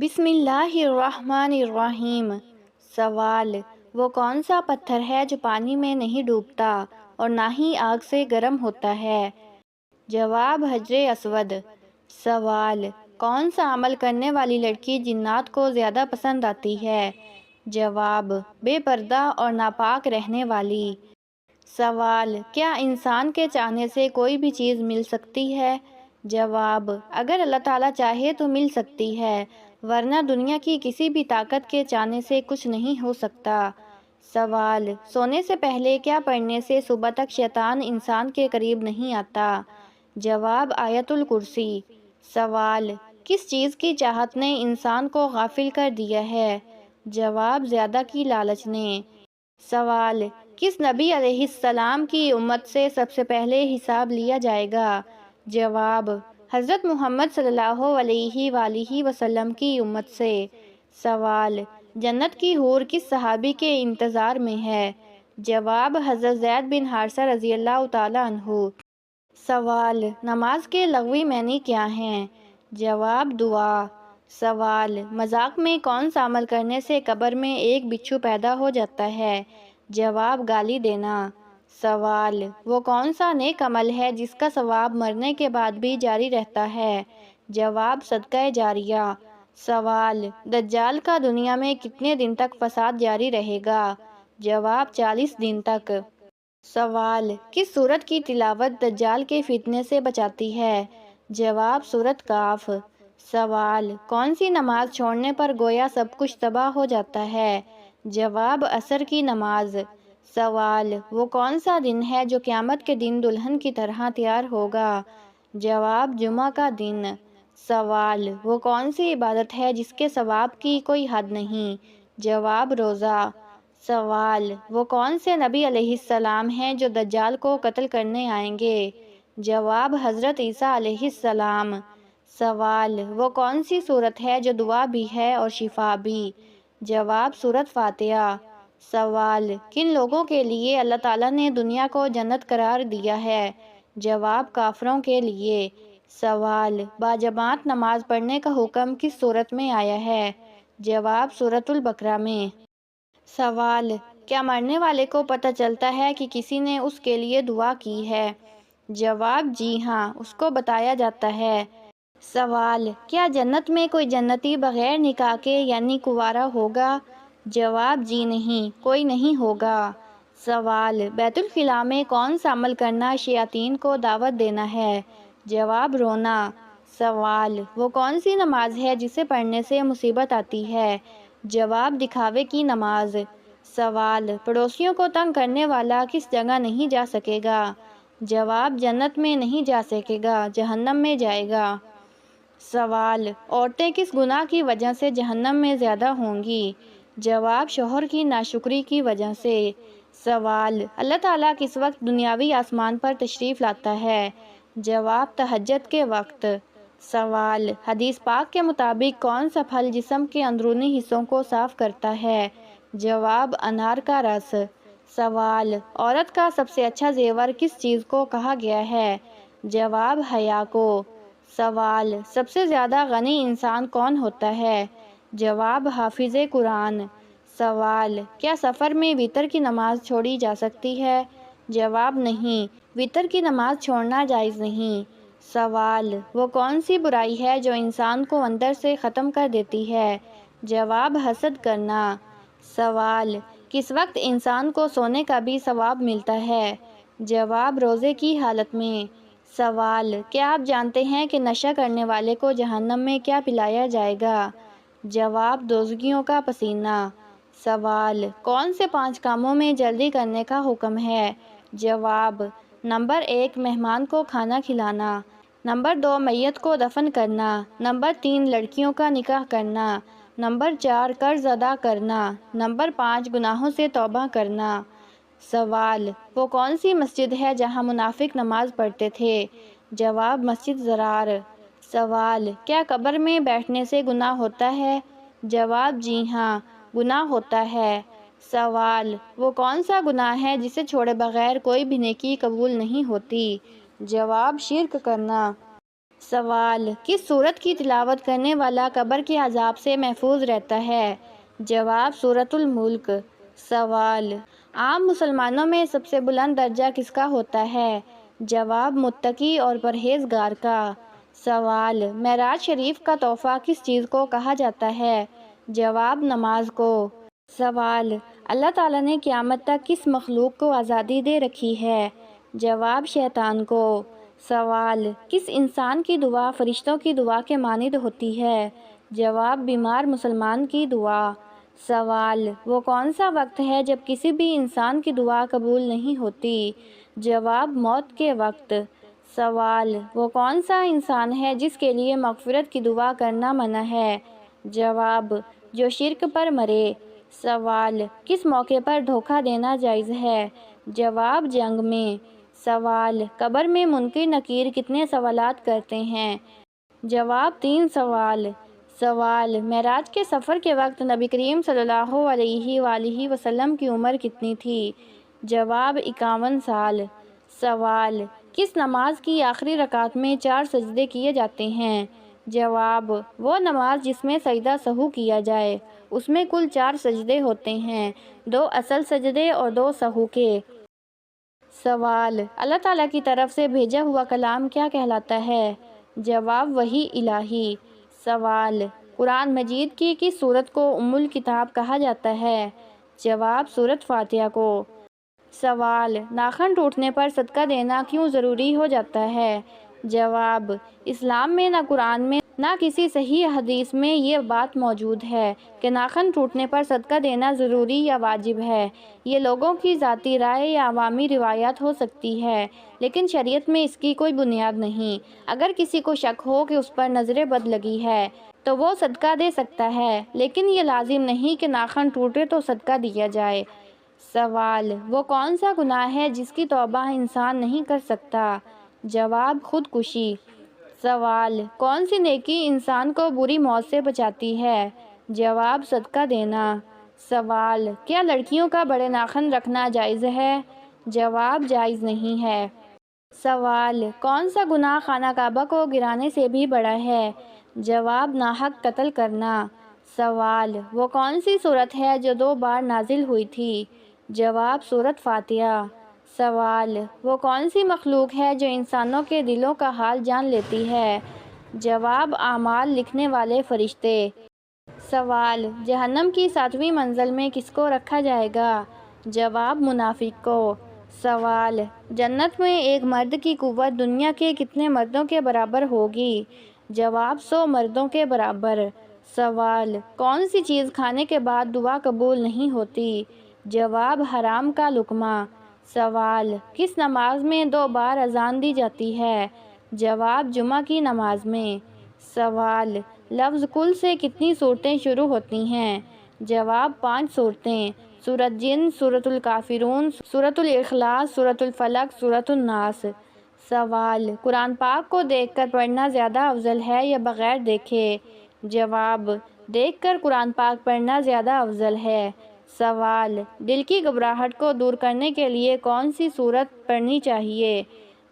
بسم اللہ الرحمن الرحیم۔ سوال: وہ کون سا پتھر ہے جو پانی میں نہیں ڈوبتا اور نہ ہی آگ سے گرم ہوتا ہے؟ جواب: حجر اسود۔ سوال: کون سا عمل کرنے والی لڑکی جنات کو زیادہ پسند آتی ہے؟ جواب: بے پردہ اور ناپاک رہنے والی۔ سوال: کیا انسان کے چاہنے سے کوئی بھی چیز مل سکتی ہے؟ جواب: اگر اللہ تعالیٰ چاہے تو مل سکتی ہے، ورنہ دنیا کی کسی بھی طاقت کے چاہنے سے کچھ نہیں ہو سکتا۔ سوال: سونے سے پہلے کیا پڑھنے سے صبح تک شیطان انسان کے قریب نہیں آتا؟ جواب: آیت الکرسی۔ سوال: کس چیز کی چاہت نے انسان کو غافل کر دیا ہے؟ جواب: زیادہ کی لالچ نے۔ سوال: کس نبی علیہ السلام کی امت سے سب سے پہلے حساب لیا جائے گا؟ جواب: حضرت محمد صلی اللہ علیہ وآلہ وسلم کی امت سے۔ سوال: جنت کی حور کس صحابی کے انتظار میں ہے؟ جواب: حضرت زید بن حارثہ رضی اللہ تعالیٰ عنہ۔ سوال: نماز کے لغوی معنی کیا ہیں؟ جواب: دعا۔ سوال: مذاق میں کون سا عمل کرنے سے قبر میں ایک بچھو پیدا ہو جاتا ہے؟ جواب: گالی دینا۔ سوال: وہ کون سا نیک عمل ہے جس کا ثواب مرنے کے بعد بھی جاری رہتا ہے؟ جواب: صدقہ جاریہ۔ سوال: دجال کا دنیا میں کتنے دن تک فساد جاری رہے گا؟ جواب: 40 دن تک۔ سوال: کس سورت کی تلاوت دجال کے فتنے سے بچاتی ہے؟ جواب: سورت کاف۔ سوال: کون سی نماز چھوڑنے پر گویا سب کچھ تباہ ہو جاتا ہے؟ جواب: عصر کی نماز۔ سوال: وہ کون سا دن ہے جو قیامت کے دن دلہن کی طرح تیار ہوگا؟ جواب: جمعہ کا دن۔ سوال: وہ کون سی عبادت ہے جس کے ثواب کی کوئی حد نہیں؟ جواب: روزہ۔ سوال: وہ کون سے نبی علیہ السلام ہیں جو دجال کو قتل کرنے آئیں گے؟ جواب: حضرت عیسیٰ علیہ السلام۔ سوال: وہ کون سی سورت ہے جو دعا بھی ہے اور شفا بھی؟ جواب: سورت فاتحہ۔ سوال: کن لوگوں کے لیے اللہ تعالیٰ نے دنیا کو جنت قرار دیا ہے؟ جواب: کافروں کے لیے۔ سوال: باجماعت نماز پڑھنے کا حکم کس سورت میں آیا ہے؟ جواب: سورۃ البقرہ میں۔ سوال: کیا مرنے والے کو پتہ چلتا ہے کہ کسی نے اس کے لیے دعا کی ہے؟ جواب: جی ہاں، اس کو بتایا جاتا ہے۔ سوال: کیا جنت میں کوئی جنتی بغیر نکاح کے یعنی کنوارا ہوگا؟ جواب: جی نہیں، کوئی نہیں ہوگا۔ سوال: بیت الخلاء میں کون سا عمل کرنا شیاطین کو دعوت دینا ہے؟ جواب: رونا۔ سوال: وہ کون سی نماز ہے جسے پڑھنے سے مصیبت آتی ہے؟ جواب: دکھاوے کی نماز۔ سوال: پڑوسیوں کو تنگ کرنے والا کس جگہ نہیں جا سکے گا؟ جواب: جنت میں نہیں جا سکے گا، جہنم میں جائے گا۔ سوال: عورتیں کس گناہ کی وجہ سے جہنم میں زیادہ ہوں گی؟ جواب: شوہر کی ناشکری کی وجہ سے۔ سوال: اللہ تعالیٰ کس وقت دنیاوی آسمان پر تشریف لاتا ہے؟ جواب: تہجد کے وقت۔ سوال: حدیث پاک کے مطابق کون سا پھل جسم کے اندرونی حصوں کو صاف کرتا ہے؟ جواب: انار کا رس۔ سوال: عورت کا سب سے اچھا زیور کس چیز کو کہا گیا ہے؟ جواب: حیا کو۔ سوال: سب سے زیادہ غنی انسان کون ہوتا ہے؟ جواب: حافظ قرآن۔ سوال: کیا سفر میں وتر کی نماز چھوڑی جا سکتی ہے؟ جواب: نہیں، وتر کی نماز چھوڑنا جائز نہیں۔ سوال: وہ کون سی برائی ہے جو انسان کو اندر سے ختم کر دیتی ہے؟ جواب: حسد کرنا۔ سوال: کس وقت انسان کو سونے کا بھی ثواب ملتا ہے؟ جواب: روزے کی حالت میں۔ سوال: کیا آپ جانتے ہیں کہ نشہ کرنے والے کو جہنم میں کیا پلایا جائے گا؟ جواب: دوزخیوں کا پسینہ۔ سوال: کون سے 5 کاموں میں جلدی کرنے کا حکم ہے؟ جواب: نمبر 1 مہمان کو کھانا کھلانا، نمبر 2 میت کو دفن کرنا، نمبر 3 لڑکیوں کا نکاح کرنا، نمبر 4 قرض ادا کرنا، نمبر 5 گناہوں سے توبہ کرنا۔ سوال: وہ کون سی مسجد ہے جہاں منافق نماز پڑھتے تھے؟ جواب: مسجد ضرار۔ سوال: کیا قبر میں بیٹھنے سے گناہ ہوتا ہے؟ جواب: جی ہاں، گناہ ہوتا ہے۔ سوال: وہ کون سا گناہ ہے جسے چھوڑے بغیر کوئی بھی نیکی قبول نہیں ہوتی؟ جواب: شرک کرنا۔ سوال، کس سورت کی تلاوت کرنے والا قبر کے عذاب سے محفوظ رہتا ہے؟ جواب، سورۃ الملک۔ سوال، عام مسلمانوں میں سب سے بلند درجہ کس کا ہوتا ہے؟ جواب، متقی اور پرہیزگار کا۔ سوال، معراج شریف کا تحفہ کس چیز کو کہا جاتا ہے؟ جواب، نماز کو۔ سوال، اللہ تعالیٰ نے قیامت تک کس مخلوق کو آزادی دے رکھی ہے؟ جواب، شیطان کو۔ سوال، کس انسان کی دعا فرشتوں کی دعا کے مانند ہوتی ہے؟ جواب، بیمار مسلمان کی دعا۔ سوال، وہ کون سا وقت ہے جب کسی بھی انسان کی دعا قبول نہیں ہوتی؟ جواب، موت کے وقت۔ سوال، وہ کون سا انسان ہے جس کے لیے مغفرت کی دعا کرنا منع ہے؟ جواب، جو شرک پر مرے۔ سوال، کس موقع پر دھوکہ دینا جائز ہے؟ جواب، جنگ میں۔ سوال، قبر میں منکر نکیر کتنے سوالات کرتے ہیں؟ جواب، 3 سوال۔ سوال، معراج کے سفر کے وقت نبی کریم صلی اللہ علیہ وآلہ وسلم کی عمر کتنی تھی؟ جواب، 51 سال۔ سوال، کس نماز کی آخری رکعت میں 4 سجدے کیے جاتے ہیں؟ جواب، وہ نماز جس میں سجدہ سہو کیا جائے، اس میں کل 4 سجدے ہوتے ہیں، 2 اصل سجدے اور 2 سہو کے۔ سوال، اللہ تعالیٰ کی طرف سے بھیجا ہوا کلام کیا کہلاتا ہے؟ جواب، وحی الہی۔ سوال، قرآن مجید کی کس سورت کو ام الکتاب کہا جاتا ہے؟ جواب، سورۃ فاتحہ کو۔ سوال، ناخن ٹوٹنے پر صدقہ دینا کیوں ضروری ہو جاتا ہے؟ جواب، اسلام میں نہ قرآن میں نہ کسی صحیح حدیث میں یہ بات موجود ہے کہ ناخن ٹوٹنے پر صدقہ دینا ضروری یا واجب ہے۔ یہ لوگوں کی ذاتی رائے یا عوامی روایات ہو سکتی ہے، لیکن شریعت میں اس کی کوئی بنیاد نہیں۔ اگر کسی کو شک ہو کہ اس پر نظر بد لگی ہے تو وہ صدقہ دے سکتا ہے، لیکن یہ لازم نہیں کہ ناخن ٹوٹے تو صدقہ دیا جائے۔ سوال، وہ کون سا گناہ ہے جس کی توبہ انسان نہیں کر سکتا؟ جواب، خودکشی۔ سوال، کون سی نیکی انسان کو بری موت سے بچاتی ہے؟ جواب، صدقہ دینا۔ سوال، کیا لڑکیوں کا بڑے ناخن رکھنا جائز ہے؟ جواب، جائز نہیں ہے۔ سوال، کون سا گناہ خانہ کعبہ کو گرانے سے بھی بڑا ہے؟ جواب، ناحق قتل کرنا۔ سوال، وہ کون سی سورت ہے جو 2 بار نازل ہوئی تھی؟ جواب، سورۃ فاتحہ۔ سوال، وہ کون سی مخلوق ہے جو انسانوں کے دلوں کا حال جان لیتی ہے؟ جواب، اعمال لکھنے والے فرشتے۔ سوال، جہنم کی 7ویں منزل میں کس کو رکھا جائے گا؟ جواب، منافق کو۔ سوال، جنت میں ایک مرد کی قوت دنیا کے کتنے مردوں کے برابر ہوگی؟ جواب، 100 مردوں کے برابر۔ سوال، کون سی چیز کھانے کے بعد دعا قبول نہیں ہوتی؟ جواب، حرام کا لقمہ۔ سوال، کس نماز میں 2 بار اذان دی جاتی ہے؟ جواب، جمعہ کی نماز میں۔ سوال، لفظ کل سے کتنی صورتیں شروع ہوتی ہیں؟ جواب، 5 صورتیں: سورۃ جن، سورۃ الکافرون، سورۃ الاخلاص، سورۃ الفلق، سورۃ الناس۔ سوال، قرآن پاک کو دیکھ کر پڑھنا زیادہ افضل ہے یا بغیر دیکھے؟ جواب، دیکھ کر قرآن پاک پڑھنا زیادہ افضل ہے۔ سوال، دل کی گھبراہٹ کو دور کرنے کے لیے کون سی سورت پڑھنی چاہیے؟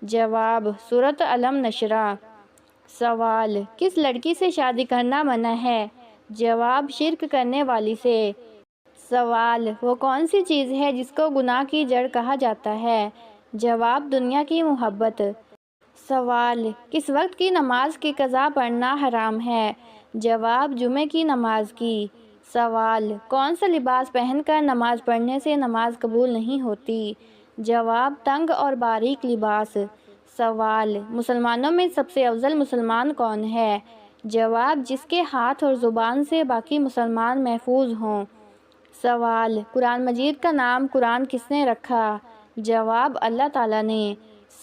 جواب، سورۃ علم نشرہ۔ سوال، کس لڑکی سے شادی کرنا منع ہے؟ جواب، شرک کرنے والی سے۔ سوال، وہ کون سی چیز ہے جس کو گناہ کی جڑ کہا جاتا ہے؟ جواب، دنیا کی محبت۔ سوال، کس وقت کی نماز کی قضا پڑھنا حرام ہے؟ جواب، جمعے کی نماز کی۔ سوال، کون سا لباس پہن کر نماز پڑھنے سے نماز قبول نہیں ہوتی؟ جواب، تنگ اور باریک لباس۔ سوال، مسلمانوں میں سب سے افضل مسلمان کون ہے؟ جواب، جس کے ہاتھ اور زبان سے باقی مسلمان محفوظ ہوں۔ سوال، قرآن مجید کا نام قرآن کس نے رکھا؟ جواب، اللہ تعالیٰ نے۔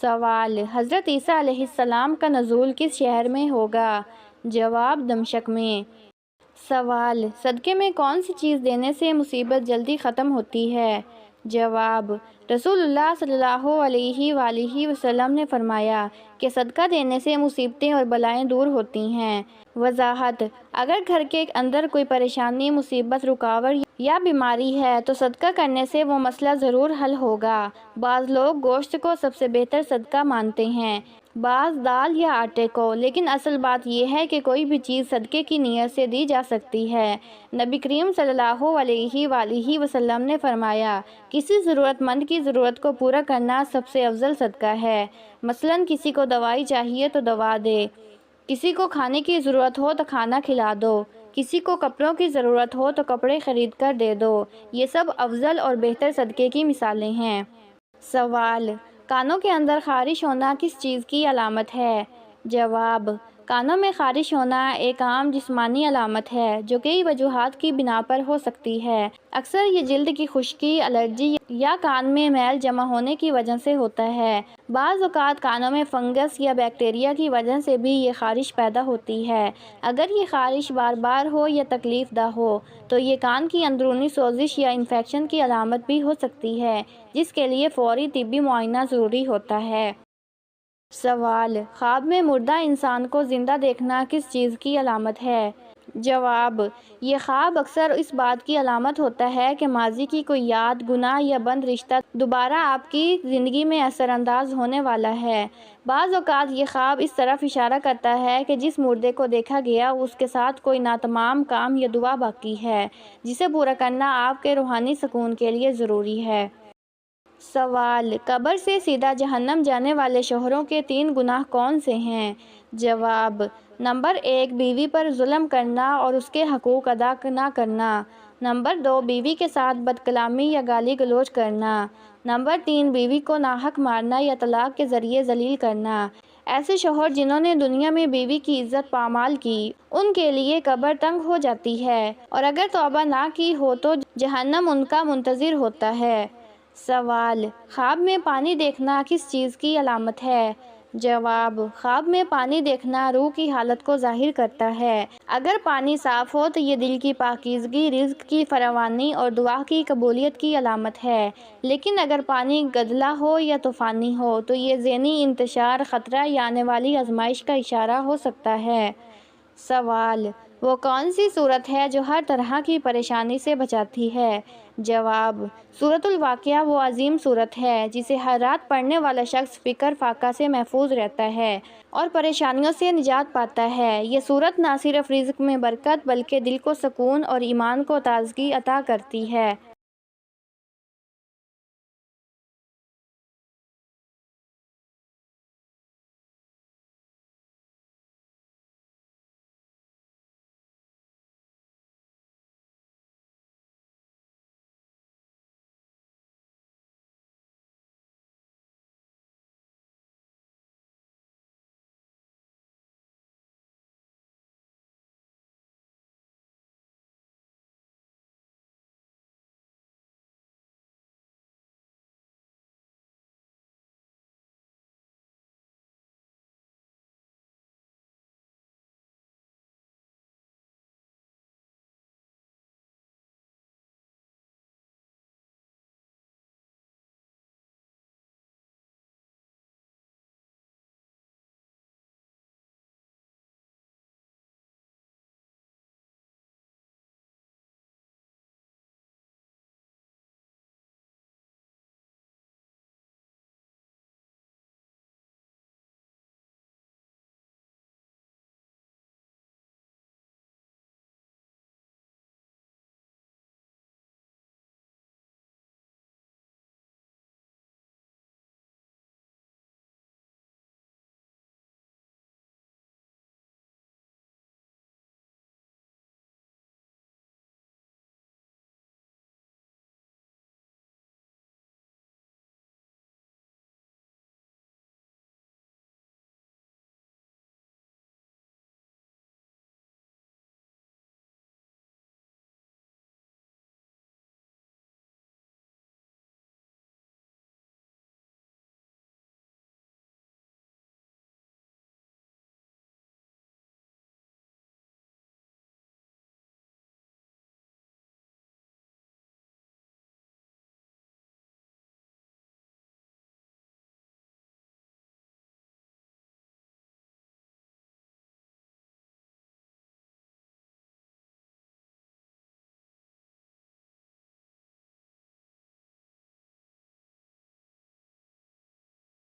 سوال، حضرت عیسیٰ علیہ السلام کا نزول کس شہر میں ہوگا؟ جواب، دمشق میں۔ سوال، صدقے میں کون سی چیز دینے سے مصیبت جلدی ختم ہوتی ہے؟ جواب، رسول اللہ صلی اللہ علیہ وآلہ وسلم نے فرمایا کہ صدقہ دینے سے مصیبتیں اور بلائیں دور ہوتی ہیں۔ وضاحت: اگر گھر کے اندر کوئی پریشانی، مصیبت، رکاوٹ یا بیماری ہے تو صدقہ کرنے سے وہ مسئلہ ضرور حل ہوگا۔ بعض لوگ گوشت کو سب سے بہتر صدقہ مانتے ہیں، بعض دال یا آٹے کو، لیکن اصل بات یہ ہے کہ کوئی بھی چیز صدقے کی نیت سے دی جا سکتی ہے۔ نبی کریم صلی اللہ علیہ وآلہ وسلم نے فرمایا، کسی ضرورت مند کی ضرورت کو پورا کرنا سب سے افضل صدقہ ہے۔ مثلاً کسی کو دوائی چاہیے تو دوا دے، کسی کو کھانے کی ضرورت ہو تو کھانا کھلا دو، کسی کو کپڑوں کی ضرورت ہو تو کپڑے خرید کر دے دو۔ یہ سب افضل اور بہتر صدقے کی مثالیں ہیں۔ سوال: کانوں کے اندر خارش ہونا کس چیز کی علامت ہے؟ جواب: کانوں میں خارش ہونا ایک عام جسمانی علامت ہے جو کئی وجوہات کی بنا پر ہو سکتی ہے۔ اکثر یہ جلد کی خشکی، الرجی یا کان میں میل جمع ہونے کی وجہ سے ہوتا ہے۔ بعض اوقات کانوں میں فنگس یا بیکٹیریا کی وجہ سے بھی یہ خارش پیدا ہوتی ہے۔ اگر یہ خارش بار بار ہو یا تکلیف دہ ہو تو یہ کان کی اندرونی سوزش یا انفیکشن کی علامت بھی ہو سکتی ہے، جس کے لیے فوری طبی معائنہ ضروری ہوتا ہے۔ سوال: خواب میں مردہ انسان کو زندہ دیکھنا کس چیز کی علامت ہے؟ جواب: یہ خواب اکثر اس بات کی علامت ہوتا ہے کہ ماضی کی کوئی یاد، گناہ یا بند رشتہ دوبارہ آپ کی زندگی میں اثر انداز ہونے والا ہے۔ بعض اوقات یہ خواب اس طرف اشارہ کرتا ہے کہ جس مردے کو دیکھا گیا اس کے ساتھ کوئی ناتمام کام یا دعا باقی ہے، جسے پورا کرنا آپ کے روحانی سکون کے لیے ضروری ہے۔ سوال: قبر سے سیدھا جہنم جانے والے شوہروں کے 3 گناہ کون سے ہیں؟ جواب: نمبر 1، بیوی پر ظلم کرنا اور اس کے حقوق ادا نہ کرنا۔ نمبر 2، بیوی کے ساتھ بد کلامی یا گالی گلوچ کرنا۔ نمبر 3، بیوی کو ناحق مارنا یا طلاق کے ذریعے ذلیل کرنا۔ ایسے شوہر جنہوں نے دنیا میں بیوی کی عزت پامال کی، ان کے لیے قبر تنگ ہو جاتی ہے، اور اگر توبہ نہ کی ہو تو جہنم ان کا منتظر ہوتا ہے۔ سوال: خواب میں پانی دیکھنا کس چیز کی علامت ہے؟ جواب: خواب میں پانی دیکھنا روح کی حالت کو ظاہر کرتا ہے۔ اگر پانی صاف ہو تو یہ دل کی پاکیزگی، رزق کی فراوانی اور دعا کی قبولیت کی علامت ہے، لیکن اگر پانی گدلا ہو یا طوفانی ہو تو یہ ذہنی انتشار، خطرہ یا آنے والی آزمائش کا اشارہ ہو سکتا ہے۔ سوال: وہ کون سی سورت ہے جو ہر طرح کی پریشانی سے بچاتی ہے؟ جواب: سورۃ الواقعہ وہ عظیم سورت ہے جسے ہر رات پڑھنے والا شخص فقر فاقہ سے محفوظ رہتا ہے اور پریشانیوں سے نجات پاتا ہے۔ یہ سورت نہ صرف رزق میں برکت بلکہ دل کو سکون اور ایمان کو تازگی عطا کرتی ہے۔